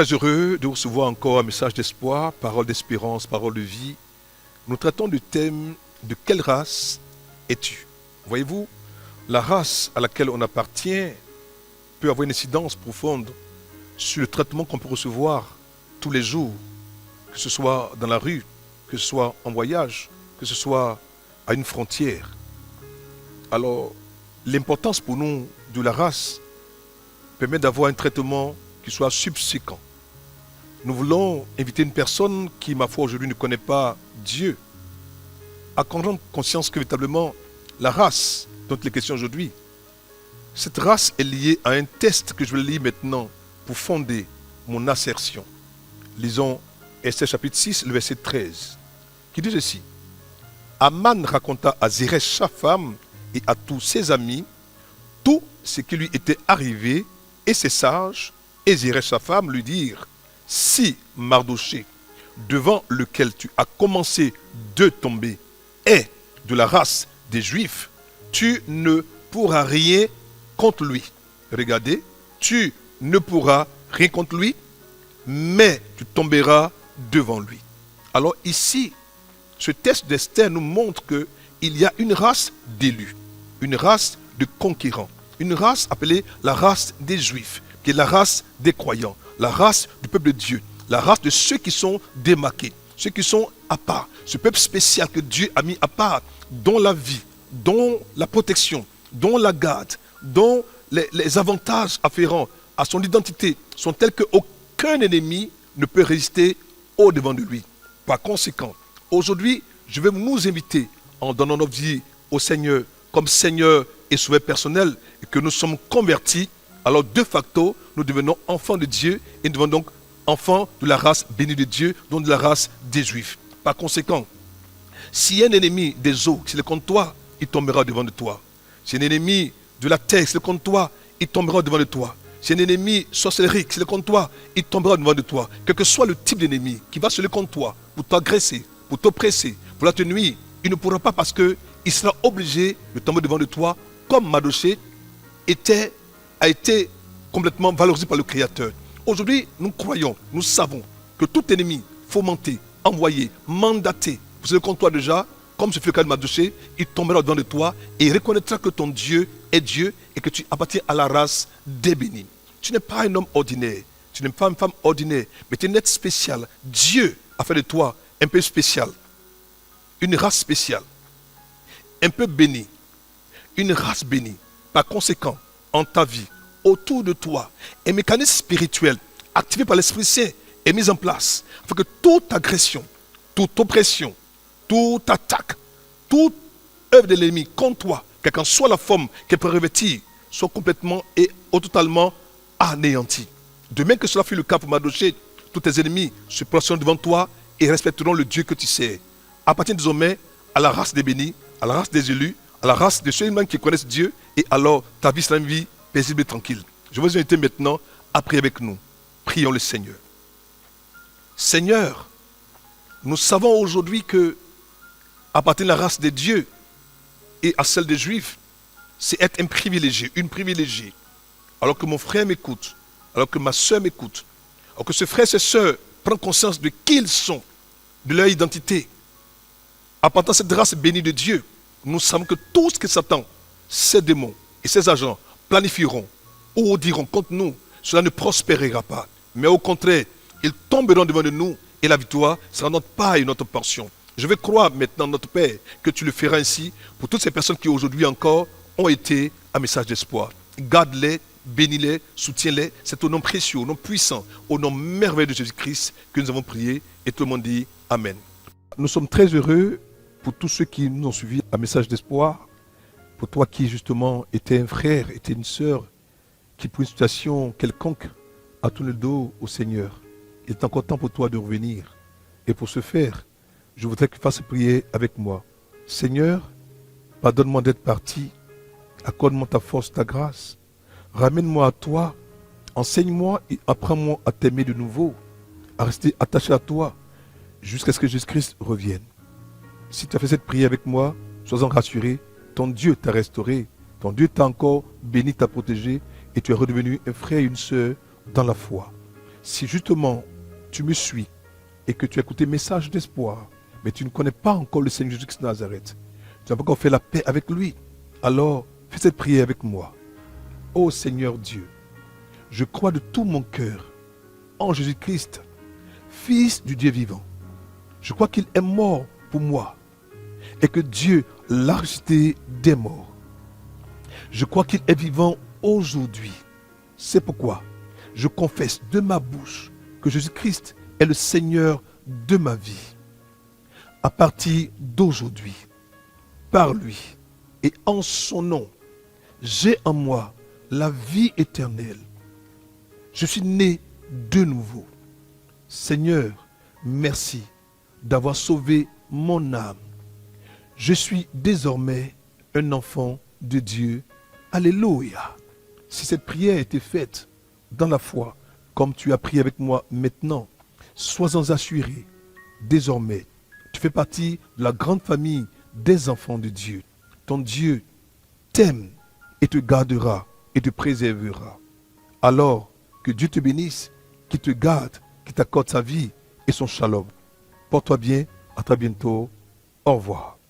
très heureux de recevoir encore un message d'espoir, parole d'espérance, parole de vie. Nous traitons du thème de quelle race es-tu? Voyez-vous, la race à laquelle on appartient peut avoir une incidence profonde sur le traitement qu'on peut recevoir tous les jours, que ce soit dans la rue, que ce soit en voyage, que ce soit à une frontière. Alors, l'importance pour nous de la race permet d'avoir un traitement qui soit subséquent. Nous voulons inviter une personne qui, ma foi, aujourd'hui ne connaît pas Dieu, à prendre conscience que véritablement la race dont il est question aujourd'hui, cette race est liée à un test que je vais lire maintenant pour fonder mon assertion. Lisons Esther chapitre 6, le verset 13, qui dit ceci. Aman raconta à Zeresh sa femme et à tous ses amis tout ce qui lui était arrivé, et ses sages et Zeresh sa femme lui dirent, si Mardoché, devant lequel tu as commencé de tomber, est de la race des Juifs, tu ne pourras rien contre lui. Regardez, tu ne pourras rien contre lui, mais tu tomberas devant lui. Alors ici, ce texte d'Esther nous montre qu'il y a une race d'élus, une race de conquérants, une race appelée la race des Juifs, qui est la race des croyants, la race du peuple de Dieu, la race de ceux qui sont démarqués, ceux qui sont à part, ce peuple spécial que Dieu a mis à part, dont la vie, dont la protection, dont la garde, dont les avantages afférents à son identité sont tels qu'aucun ennemi ne peut résister au-devant de lui. Par conséquent, aujourd'hui, je vais nous inviter en donnant notre vie au Seigneur comme Seigneur et Sauveur personnel et que nous sommes convertis. Alors de facto, nous devenons enfants de Dieu et nous devenons donc enfants de la race bénie de Dieu, donc de la race des Juifs. Par conséquent, si un ennemi des eaux, s'il est contre toi, il tombera devant de toi. Si un ennemi de la terre, s'il est contre toi, il tombera devant de toi. Si un ennemi sorcellerie, s'il est contre toi, il tombera devant de toi. Quel que soit le type d'ennemi qui va se lever contre toi, pour t'agresser, pour t'oppresser, pour la te nuire, il ne pourra pas parce qu'il sera obligé de tomber devant de toi, comme Mardoché a été complètement valorisé par le Créateur. Aujourd'hui, nous croyons, nous savons que tout ennemi fomenté, envoyé, mandaté, pour se lever contre toi déjà, comme ce fut le cas de Mardoché, il tombera devant de toi et il reconnaîtra que ton Dieu est Dieu et que tu appartiens à la race des bénis. Tu n'es pas un homme ordinaire, tu n'es pas une femme ordinaire, mais tu es un être spécial. Dieu a fait de toi un peu spécial, une race spéciale, un peu bénie, une race bénie. Par conséquent, en ta vie, autour de toi, un mécanisme spirituel activé par l'Esprit Saint est mis en place afin que toute agression, toute oppression, toute attaque, toute œuvre de l'ennemi contre toi, quelle qu'en soit la forme qu'elle peut revêtir, soit complètement et totalement anéantie. De même que cela fut le cas pour Mardoché, tous tes ennemis se placeront devant toi et respecteront le Dieu que tu sers. Appartiens désormais à la race des bénis, à la race des élus, à la race de ceux-mêmes qui connaissent Dieu, et alors ta vie sera une vie paisible et tranquille. Je vous invite maintenant à prier avec nous. Prions le Seigneur. Seigneur, nous savons aujourd'hui que appartenir à la race des dieux et à celle des Juifs, c'est être un privilégié, une privilégiée. Alors que mon frère m'écoute, alors que ma soeur m'écoute, alors que ce frère et cette soeur prennent conscience de qui ils sont, de leur identité, appartenant à cette race bénie de Dieu, nous savons que tout ce que Satan, ses démons et ses agents planifieront ou diront contre nous, cela ne prospérera pas. Mais au contraire, ils tomberont devant de nous et la victoire sera notre part et notre portion. Je vais croire maintenant, notre Père, que tu le feras ainsi pour toutes ces personnes qui aujourd'hui encore ont été un message d'espoir. Garde-les, bénis-les, soutiens-les. C'est au nom précieux, au nom puissant, au nom merveilleux de Jésus-Christ que nous avons prié et tout le monde dit Amen. Nous sommes très heureux pour tous ceux qui nous ont suivis un message d'espoir, pour toi qui justement étais un frère, étais une sœur, qui pour une situation quelconque a tourné le dos au Seigneur. Il est encore temps pour toi de revenir. Et pour ce faire, je voudrais que tu fasses prier avec moi. Seigneur, pardonne-moi d'être parti, accorde-moi ta force, ta grâce, ramène-moi à toi, enseigne-moi et apprends-moi à t'aimer de nouveau, à rester attaché à toi, jusqu'à ce que Jésus-Christ revienne. Si tu as fait cette prière avec moi, sois-en rassuré, ton Dieu t'a restauré, ton Dieu t'a encore béni, t'a protégé, et tu es redevenu un frère et une sœur dans la foi. Si justement tu me suis et que tu as écouté message d'espoir, mais tu ne connais pas encore le Seigneur Jésus-Christ de Nazareth, tu n'as pas encore fait la paix avec lui, alors fais cette prière avec moi. Ô Seigneur Dieu, je crois de tout mon cœur en Jésus-Christ, Fils du Dieu vivant. Je crois qu'il est mort pour moi et que Dieu l'a ressuscité des morts. Je crois qu'il est vivant aujourd'hui. C'est pourquoi je confesse de ma bouche que Jésus-Christ est le Seigneur de ma vie. À partir d'aujourd'hui, par lui et en son nom, j'ai en moi la vie éternelle. Je suis né de nouveau. Seigneur, merci d'avoir sauvé mon âme. Je suis désormais un enfant de Dieu. Alléluia. Si cette prière a été faite dans la foi, comme tu as prié avec moi maintenant, sois-en assuré. Désormais, tu fais partie de la grande famille des enfants de Dieu. Ton Dieu t'aime et te gardera et te préservera. Alors, que Dieu te bénisse, qu'il te garde, qu'il t'accorde sa vie et son shalom. Porte-toi bien, à très bientôt. Au revoir.